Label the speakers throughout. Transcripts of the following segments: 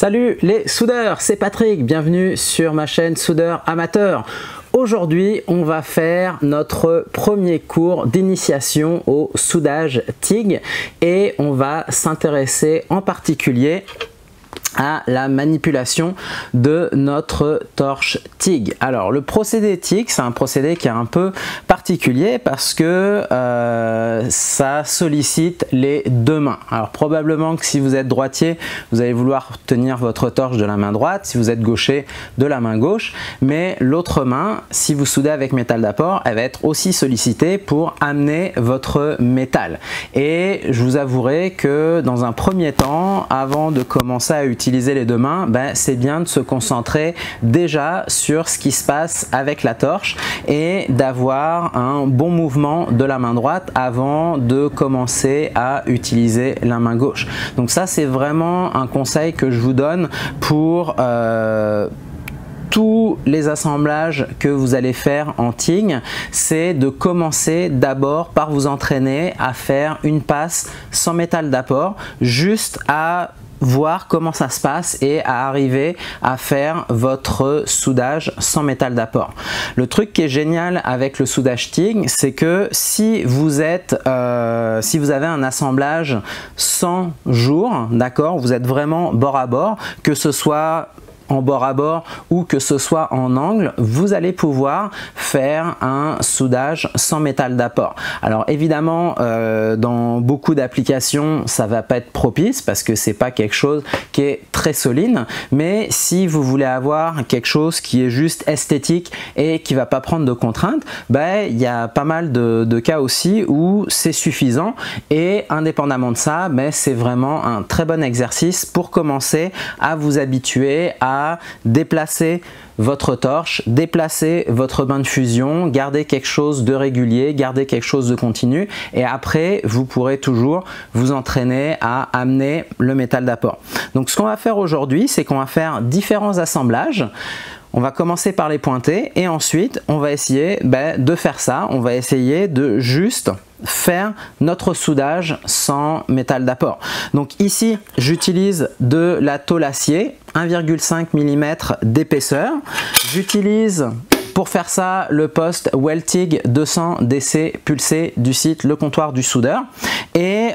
Speaker 1: Salut les soudeurs, c'est Patrick, bienvenue sur ma chaîne Soudeur Amateur. Aujourd'hui, on va faire notre premier cours d'initiation au soudage TIG et on va s'intéresser en particulier à la manipulation de notre torche TIG. Alors le procédé TIG, c'est un procédé qui est un peu particulier parce que ça sollicite les deux mains. Alors probablement que si vous êtes droitier, vous allez vouloir tenir votre torche de la main droite, si vous êtes gaucher, de la main gauche, mais l'autre main, si vous soudez avec métal d'apport, elle va être aussi sollicitée pour amener votre métal. Et je vous avouerai que dans un premier temps, avant de commencer à utiliser les deux mains, c'est bien de se concentrer déjà sur ce qui se passe avec la torche et d'avoir un bon mouvement de la main droite avant de commencer à utiliser la main gauche. Donc ça, c'est vraiment un conseil que je vous donne pour tous les assemblages que vous allez faire en TIG, c'est de commencer d'abord par vous entraîner à faire une passe sans métal d'apport, juste à voir comment ça se passe et à arriver à faire votre soudage sans métal d'apport. Le truc qui est génial avec le soudage TIG, c'est que si vous avez un assemblage 100 jours, d'accord, vous êtes vraiment bord à bord, que ce soit en bord à bord ou que ce soit en angle, vous allez pouvoir faire un soudage sans métal d'apport. Alors évidemment, dans beaucoup d'applications, ça va pas être propice parce que c'est pas quelque chose qui est très solide, mais si vous voulez avoir quelque chose qui est juste esthétique et qui va pas prendre de contraintes, il y a pas mal de cas aussi où c'est suffisant et indépendamment de ça, c'est vraiment un très bon exercice pour commencer à vous habituer à déplacer votre torche, déplacer votre bain de fusion, garder quelque chose de régulier, garder quelque chose de continu et après vous pourrez toujours vous entraîner à amener le métal d'apport. Donc ce qu'on va faire aujourd'hui, c'est qu'on va faire différents assemblages. On va commencer par les pointer et ensuite on va essayer de faire ça. On va essayer de juste faire notre soudage sans métal d'apport. Donc ici j'utilise de la tôle acier 1,5 mm d'épaisseur. J'utilise pour faire ça le poste Weltig 200 DC pulsé du site Le Comptoir du Soudeur et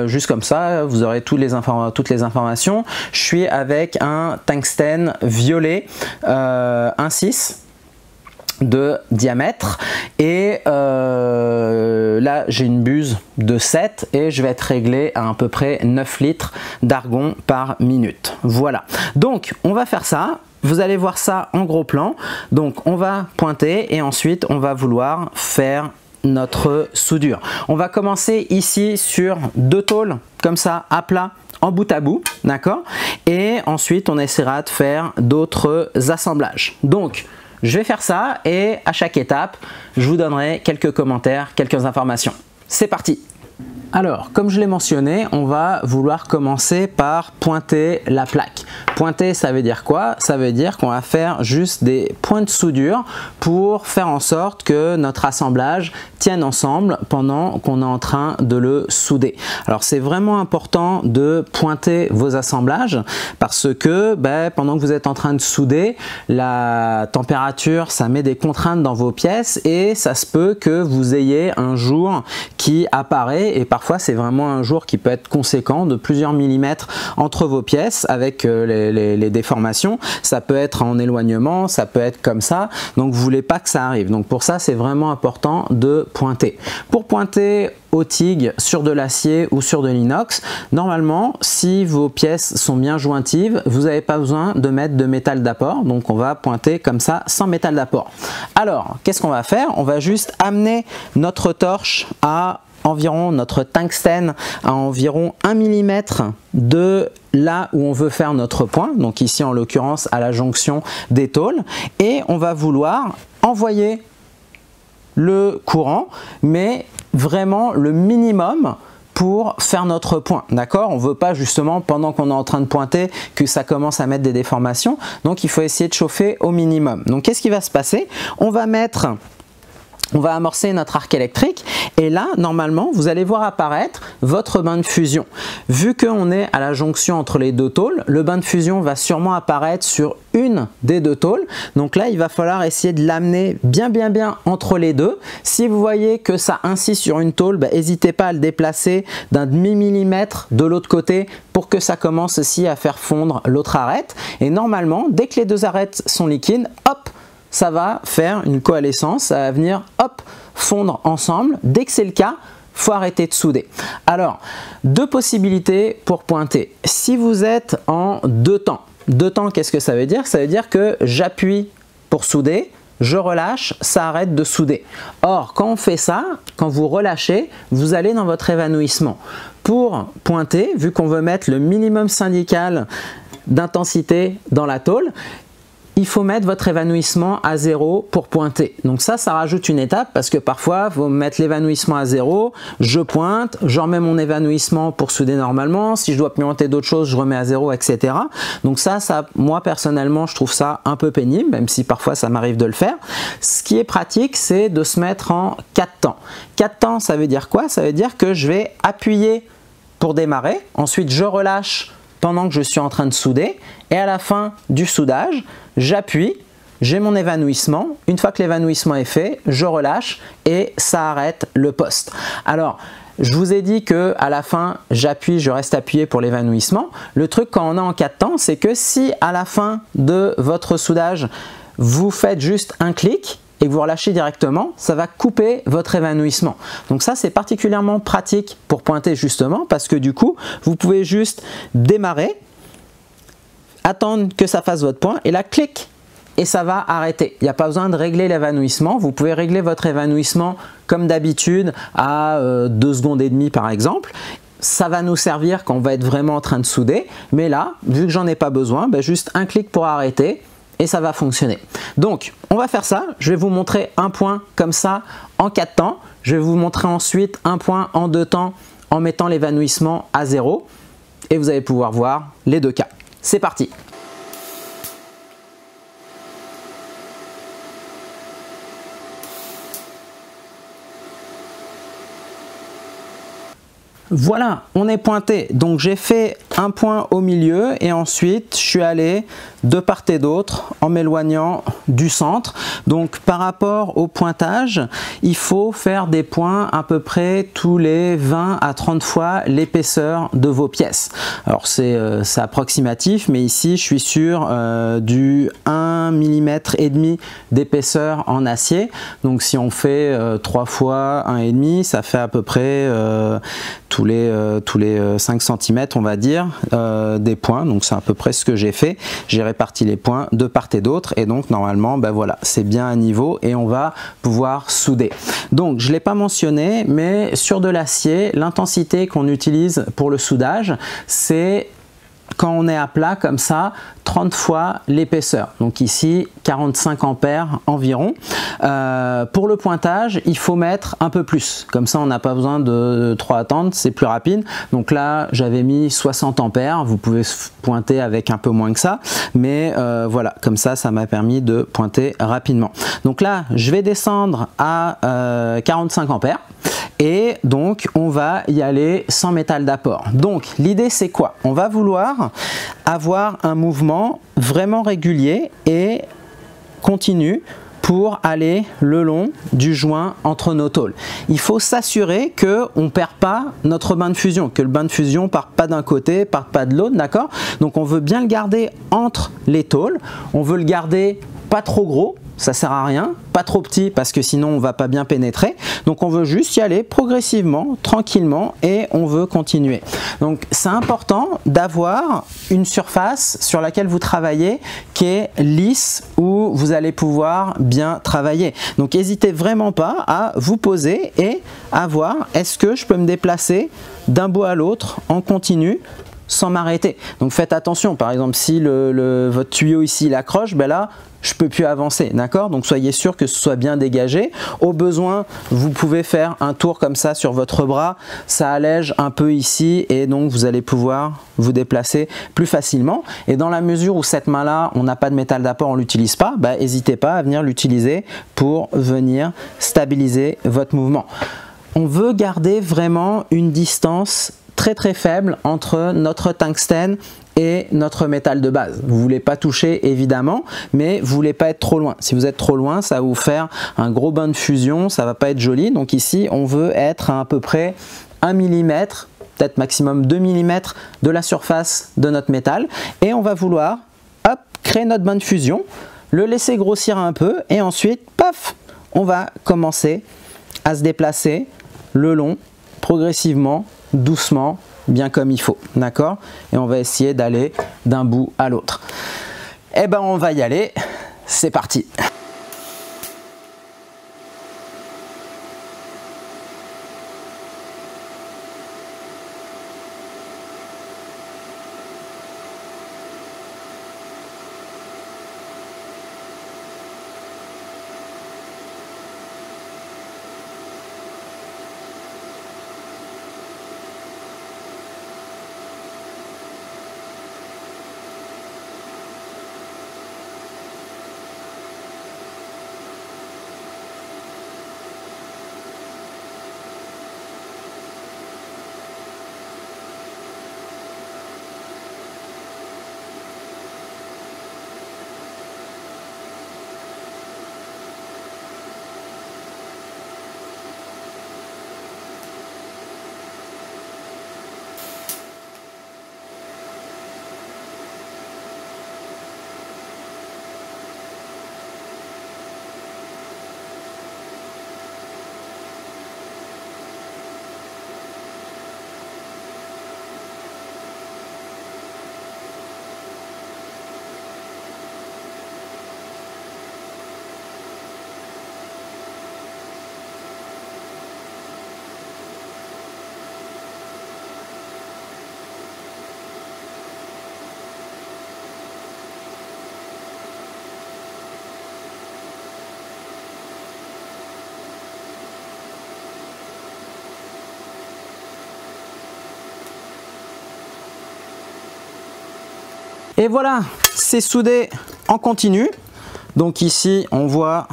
Speaker 1: juste comme ça vous aurez toutes les informations. Je suis avec un tungstène violet 1,6 de diamètre et là j'ai une buse de 7 et je vais être réglé à peu près 9 litres d'argon par minute. Voilà, donc on va faire ça. Vous allez voir ça en gros plan. Donc on va pointer et ensuite on va vouloir faire notre soudure. On va commencer ici sur deux tôles comme ça à plat en bout à bout, d'accord, et ensuite on essaiera de faire d'autres assemblages. Donc je vais faire ça et à chaque étape, je vous donnerai quelques commentaires, quelques informations. C'est parti! Alors, comme je l'ai mentionné, on va vouloir commencer par pointer la plaque. Pointer, ça veut dire quoi? Ça veut dire qu'on va faire juste des points de soudure pour faire en sorte que notre assemblage tienne ensemble pendant qu'on est en train de le souder. Alors, c'est vraiment important de pointer vos assemblages parce que pendant que vous êtes en train de souder, la température, ça met des contraintes dans vos pièces et ça se peut que vous ayez un jour qui apparaît et parfois c'est vraiment un jour qui peut être conséquent de plusieurs millimètres entre vos pièces avec les déformations. Ça peut être en éloignement, ça peut être comme ça, donc vous voulez pas que ça arrive. Donc pour ça c'est vraiment important de pointer. Pour pointer au TIG sur de l'acier ou sur de l'inox, normalement si vos pièces sont bien jointives, vous n'avez pas besoin de mettre de métal d'apport, donc on va pointer comme ça sans métal d'apport. Alors qu'est-ce qu'on va faire? On va juste amener notre torche à environ, notre tungstène à environ 1 mm de là où on veut faire notre point, donc ici en l'occurrence à la jonction des tôles, et on va vouloir envoyer le courant, mais vraiment le minimum pour faire notre point, d'accord? On ne veut pas justement pendant qu'on est en train de pointer que ça commence à mettre des déformations, donc il faut essayer de chauffer au minimum. Donc qu'est-ce qui va se passer? On va mettre on va amorcer notre arc électrique et là, normalement, vous allez voir apparaître votre bain de fusion. Vu qu'on est à la jonction entre les deux tôles, le bain de fusion va sûrement apparaître sur une des deux tôles. Donc là, il va falloir essayer de l'amener bien entre les deux. Si vous voyez que ça insiste sur une tôle, n'hésitez pas à le déplacer d'un demi-millimètre de l'autre côté pour que ça commence aussi à faire fondre l'autre arête. Et normalement, dès que les deux arêtes sont liquides, hop, ça va faire une coalescence, ça va venir hop, fondre ensemble. Dès que c'est le cas, il faut arrêter de souder. Alors, deux possibilités pour pointer. Si vous êtes en deux temps, qu'est-ce que ça veut dire? Ça veut dire que j'appuie pour souder, je relâche, ça arrête de souder. Or, quand on fait ça, quand vous relâchez, vous allez dans votre évanouissement. Pour pointer, vu qu'on veut mettre le minimum syndical d'intensité dans la tôle, il faut mettre votre évanouissement à 0 pour pointer. Donc ça rajoute une étape parce que parfois, il faut mettre l'évanouissement à 0, je pointe, je remets mon évanouissement pour souder normalement. Si je dois pointer d'autres choses, je remets à 0, etc. Donc ça, moi personnellement, je trouve ça un peu pénible, même si parfois ça m'arrive de le faire. Ce qui est pratique, c'est de se mettre en 4 temps. 4 temps, ça veut dire quoi? Ça veut dire que je vais appuyer pour démarrer, ensuite je relâche pendant que je suis en train de souder et à la fin du soudage, j'appuie, j'ai mon évanouissement. Une fois que l'évanouissement est fait, je relâche et ça arrête le poste. Alors, je vous ai dit que à la fin, j'appuie, je reste appuyé pour l'évanouissement. Le truc quand on est en 4 temps, c'est que si à la fin de votre soudage, vous faites juste un clic et que vous relâchez directement, ça va couper votre évanouissement. Donc ça, c'est particulièrement pratique pour pointer justement parce que du coup, vous pouvez juste démarrer, attendre que ça fasse votre point et là, clic, et ça va arrêter. Il n'y a pas besoin de régler l'évanouissement. Vous pouvez régler votre évanouissement comme d'habitude à 2 secondes et demie par exemple. Ça va nous servir quand on va être vraiment en train de souder. Mais là, vu que j'en ai pas besoin, juste un clic pour arrêter et ça va fonctionner. Donc, on va faire ça. Je vais vous montrer un point comme ça en 4 temps. Je vais vous montrer ensuite un point en 2 temps en mettant l'évanouissement à 0 et vous allez pouvoir voir les deux cas. C'est parti! Voilà, on est pointé. Donc j'ai fait un point au milieu et ensuite je suis allé de part et d'autre en m'éloignant du centre. Donc par rapport au pointage, il faut faire des points à peu près tous les 20 à 30 fois l'épaisseur de vos pièces. Alors c'est approximatif, mais ici je suis sur du 1,5 mm d'épaisseur en acier. Donc si on fait 3 fois 1,5, ça fait à peu près tous les 5 cm on va dire des points. Donc c'est à peu près ce que j'ai fait. J'ai réparti les points de part et d'autre et donc normalement voilà, c'est bien à niveau et on va pouvoir souder. Donc je ne l'ai pas mentionné, mais sur de l'acier, l'intensité qu'on utilise pour le soudage, c'est quand on est à plat comme ça, 30 fois l'épaisseur. Donc ici, 45 ampères environ. Pour le pointage, il faut mettre un peu plus. Comme ça, on n'a pas besoin de trop attendre, c'est plus rapide. Donc là, j'avais mis 60 ampères. Vous pouvez pointer avec un peu moins que ça. Mais voilà, comme ça, ça m'a permis de pointer rapidement. Donc là, je vais descendre à 45 ampères. Et donc, on va y aller sans métal d'apport. Donc, l'idée, c'est quoi? On va vouloir avoir un mouvement vraiment régulier et continu pour aller le long du joint entre nos tôles. Il faut s'assurer qu'on ne perd pas notre bain de fusion, que le bain de fusion ne parte pas d'un côté, parte pas de l'autre, d'accord? Donc, on veut bien le garder entre les tôles. On veut le garder pas trop gros. Ça sert à rien, pas trop petit parce que sinon on va pas bien pénétrer. Donc on veut juste y aller progressivement, tranquillement et on veut continuer. Donc c'est important d'avoir une surface sur laquelle vous travaillez qui est lisse où vous allez pouvoir bien travailler. Donc n'hésitez vraiment pas à vous poser et à voir est-ce que je peux me déplacer d'un bout à l'autre en continu sans m'arrêter. Donc faites attention, par exemple si votre tuyau ici il accroche, là je peux plus avancer, d'accord? Donc soyez sûr que ce soit bien dégagé. Au besoin, vous pouvez faire un tour comme ça sur votre bras, ça allège un peu ici et donc vous allez pouvoir vous déplacer plus facilement. Et dans la mesure où cette main-là, on n'a pas de métal d'apport, on l'utilise pas, n'hésitez pas à venir l'utiliser pour venir stabiliser votre mouvement. On veut garder vraiment une distance très faible entre notre tungstène et notre métal de base. Vous ne voulez pas toucher évidemment, mais vous ne voulez pas être trop loin. Si vous êtes trop loin, ça va vous faire un gros bain de fusion, ça ne va pas être joli. Donc ici, on veut être à peu près 1 mm, peut-être maximum 2 mm de la surface de notre métal. Et on va vouloir hop, créer notre bain de fusion, le laisser grossir un peu et ensuite, paf, on va commencer à se déplacer le long, progressivement, doucement, bien comme il faut, d'accord? Et on va essayer d'aller d'un bout à l'autre. Eh ben on va y aller, c'est parti! Et voilà, c'est soudé en continu. Donc ici, on voit,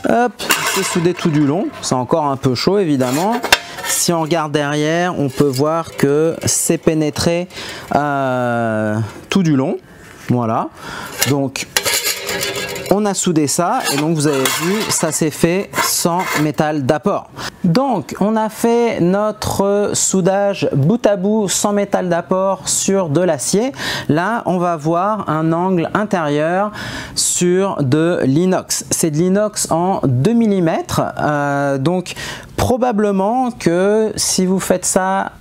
Speaker 1: hop, c'est soudé tout du long. C'est encore un peu chaud, évidemment. Si on regarde derrière, on peut voir que c'est pénétré tout du long. Voilà. Donc, on a soudé ça et donc vous avez vu, ça s'est fait sans métal d'apport. Donc on a fait notre soudage bout à bout sans métal d'apport sur de l'acier. Là on va voir un angle intérieur sur de l'inox. C'est de l'inox en 2 mm. Donc probablement que si vous faites ça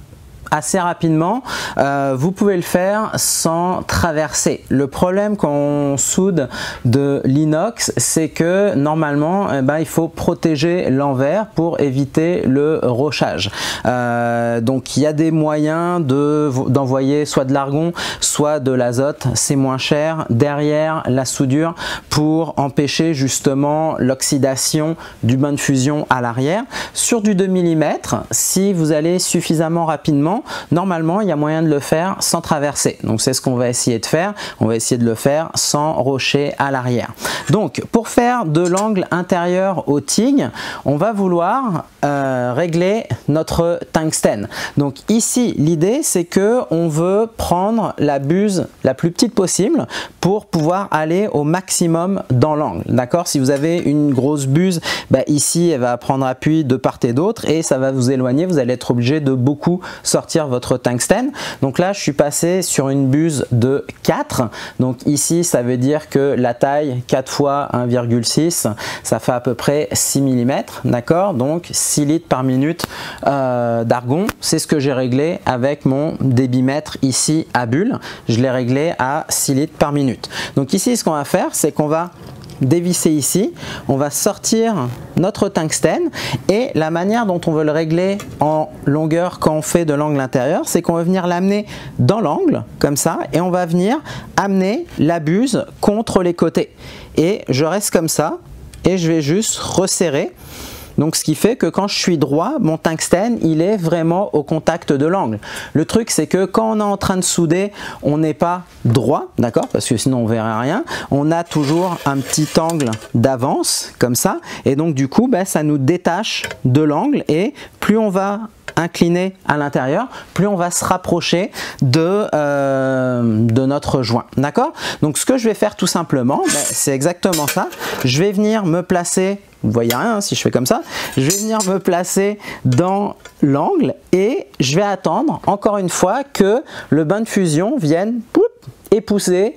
Speaker 1: assez rapidement, vous pouvez le faire sans traverser. Le problème quand on soude de l'inox, c'est que normalement il faut protéger l'envers pour éviter le rochage. Donc il y a des moyens d'envoyer soit de l'argon, soit de l'azote, c'est moins cher derrière la soudure pour empêcher justement l'oxydation du bain de fusion à l'arrière. Sur du 2 mm, si vous allez suffisamment rapidement, normalement il y a moyen de le faire sans traverser. Donc c'est ce qu'on va essayer de faire. On va essayer de le faire sans rocher à l'arrière. Donc pour faire de l'angle intérieur au TIG, on va vouloir régler notre tungstène. Donc ici l'idée c'est que on veut prendre la buse la plus petite possible pour pouvoir aller au maximum dans l'angle. D'accord? Si vous avez une grosse buse, ici elle va prendre appui de part et d'autre et ça va vous éloigner. Vous allez être obligé de beaucoup sortir votre tungstène. Donc là je suis passé sur une buse de 4. Donc ici ça veut dire que la taille 4 fois 1,6 ça fait à peu près 6 mm. D'accord? Donc 6 litres par minute d'argon. C'est ce que j'ai réglé avec mon débitmètre ici à bulle. Je l'ai réglé à 6 litres par minute. Donc ici ce qu'on va faire c'est qu'on va dévisser ici, on va sortir notre tungstène et la manière dont on veut le régler en longueur quand on fait de l'angle intérieur, c'est qu'on va venir l'amener dans l'angle comme ça et on va venir amener la buse contre les côtés. Et je reste comme ça et je vais juste resserrer. Donc ce qui fait que quand je suis droit, mon tungstène il est vraiment au contact de l'angle. Le truc c'est que quand on est en train de souder, on n'est pas droit, d'accord, parce que sinon on verrait rien. On a toujours un petit angle d'avance comme ça et donc du coup ça nous détache de l'angle et plus on va incliné à l'intérieur, plus on va se rapprocher de notre joint, d'accord. Donc ce que je vais faire tout simplement, c'est exactement ça. Je vais venir me placer, vous voyez rien si je fais comme ça, je vais venir me placer dans l'angle et je vais attendre encore une fois que le bain de fusion vienne épouser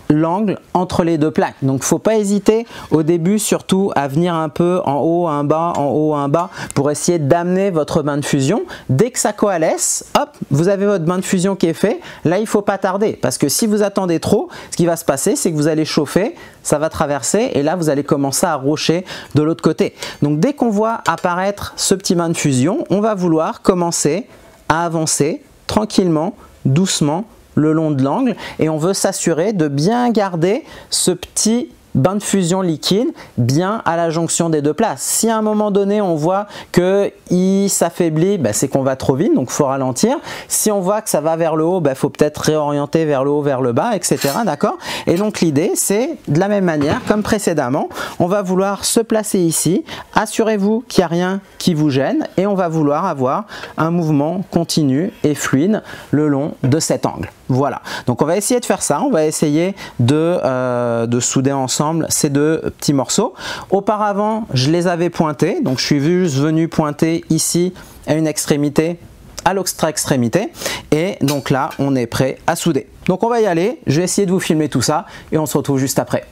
Speaker 1: l'angle entre les deux plaques. Donc il ne faut pas hésiter au début surtout à venir un peu en haut, un bas, en haut, un bas pour essayer d'amener votre bain de fusion. Dès que ça coalesce, hop, vous avez votre bain de fusion qui est fait. Là, il ne faut pas tarder parce que si vous attendez trop, ce qui va se passer, c'est que vous allez chauffer, ça va traverser et là, vous allez commencer à rocher de l'autre côté. Donc dès qu'on voit apparaître ce petit bain de fusion, on va vouloir commencer à avancer tranquillement, doucement, le long de l'angle et on veut s'assurer de bien garder ce petit bain de fusion liquide bien à la jonction des deux places. Si à un moment donné on voit que il s'affaiblit, c'est qu'on va trop vite, donc il faut ralentir. Si on voit que ça va vers le haut, faut peut-être réorienter vers le haut, vers le bas, etc. D'accord. Et donc l'idée c'est de la même manière comme précédemment, on va vouloir se placer ici. Assurez-vous qu'il n'y a rien qui vous gêne et on va vouloir avoir un mouvement continu et fluide le long de cet angle. Voilà, donc on va essayer de faire ça, on va essayer de souder ensemble ces deux petits morceaux. Auparavant, je les avais pointés, donc je suis juste venu pointer ici à une extrémité, à l'autre extrémité, et donc là, on est prêt à souder. Donc on va y aller, je vais essayer de vous filmer tout ça, et on se retrouve juste après.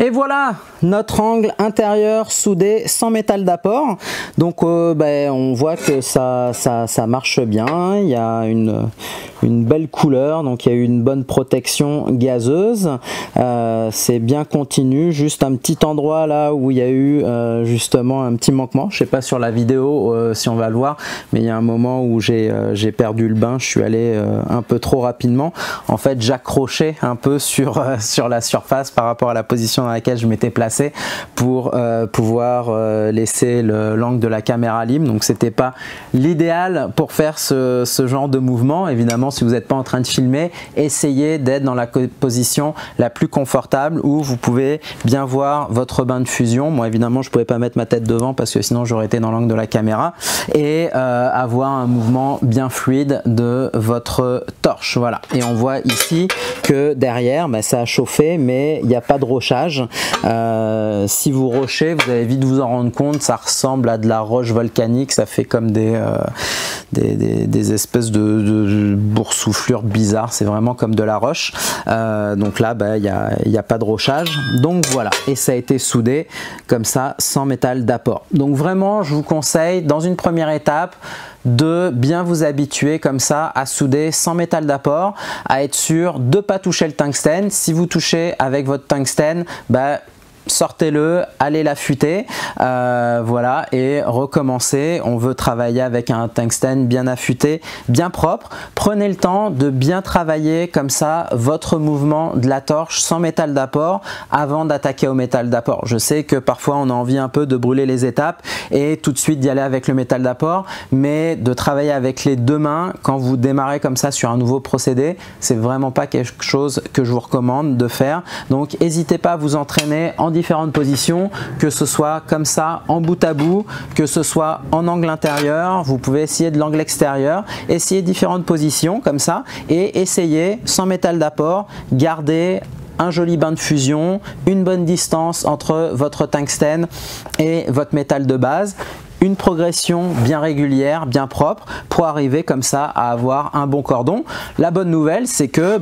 Speaker 1: Et voilà notre angle intérieur soudé sans métal d'apport. Donc on voit que ça marche bien. Il y a une belle couleur, donc il y a eu une bonne protection gazeuse. C'est bien continu, juste un petit endroit là où il y a eu justement un petit manquement. Je sais pas sur la vidéo si on va le voir, mais il y a un moment où j'ai perdu le bain, je suis allé un peu trop rapidement. En fait, j'accrochais un peu sur la surface par rapport à la position dans laquelle je m'étais placé pour pouvoir laisser l'angle de la caméra libre. Donc c'était pas l'idéal pour faire ce genre de mouvement. Évidemment, si vous n'êtes pas en train de filmer, essayez d'être dans la position la plus confortable où vous pouvez bien voir votre bain de fusion. Moi évidemment je pouvais pas mettre ma tête devant parce que sinon j'aurais été dans l'angle de la caméra, et avoir un mouvement bien fluide de votre torche. Voilà, et on voit ici que derrière ça a chauffé, mais il n'y a pas de rochage. Si vous rochez, vous allez vite vous en rendre compte, ça ressemble à de la roche volcanique, ça fait comme des espèces de boursouflures bizarres, c'est vraiment comme de la roche. Donc là il n'y a pas de rochage, donc voilà, et ça a été soudé comme ça sans métal d'apport. Donc vraiment je vous conseille dans une première étape de bien vous habituer comme ça à souder sans métal d'apport, à être sûr de ne pas toucher le tungstène. Si vous touchez avec votre tungstène, sortez-le, allez l'affûter, voilà, et recommencez. On veut travailler avec un tungstène bien affûté, bien propre. Prenez le temps de bien travailler comme ça votre mouvement de la torche sans métal d'apport avant d'attaquer au métal d'apport. Je sais que parfois on a envie un peu de brûler les étapes et tout de suite d'y aller avec le métal d'apport, mais de travailler avec les deux mains quand vous démarrez comme ça sur un nouveau procédé, c'est vraiment pas quelque chose que je vous recommande de faire. Donc n'hésitez pas à vous entraîner en différentes positions, que ce soit comme ça en bout à bout, que ce soit en angle intérieur, vous pouvez essayer de l'angle extérieur, essayer différentes positions comme ça et essayer sans métal d'apport, garder un joli bain de fusion, une bonne distance entre votre tungstène et votre métal de base, une progression bien régulière, bien propre pour arriver comme ça à avoir un bon cordon. La bonne nouvelle, c'est que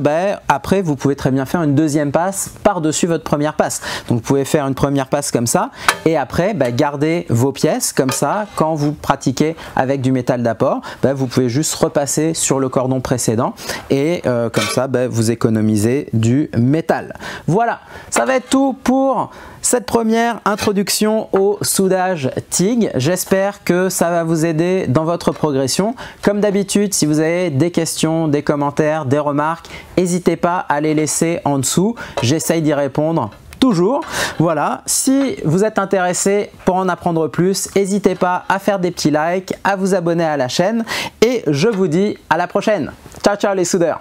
Speaker 1: après vous pouvez très bien faire une deuxième passe par-dessus votre première passe. Donc vous pouvez faire une première passe comme ça et après garder vos pièces comme ça. Quand vous pratiquez avec du métal d'apport, vous pouvez juste repasser sur le cordon précédent et comme ça vous économisez du métal. Voilà, ça va être tout pour cette première introduction au soudage TIG. J'espère que ça va vous aider dans votre progression. Comme d'habitude, si vous avez des questions, des commentaires, des remarques, n'hésitez pas à les laisser en dessous. J'essaye d'y répondre toujours. Voilà, si vous êtes intéressé pour en apprendre plus, n'hésitez pas à faire des petits likes, à vous abonner à la chaîne et je vous dis à la prochaine. Ciao ciao les soudeurs!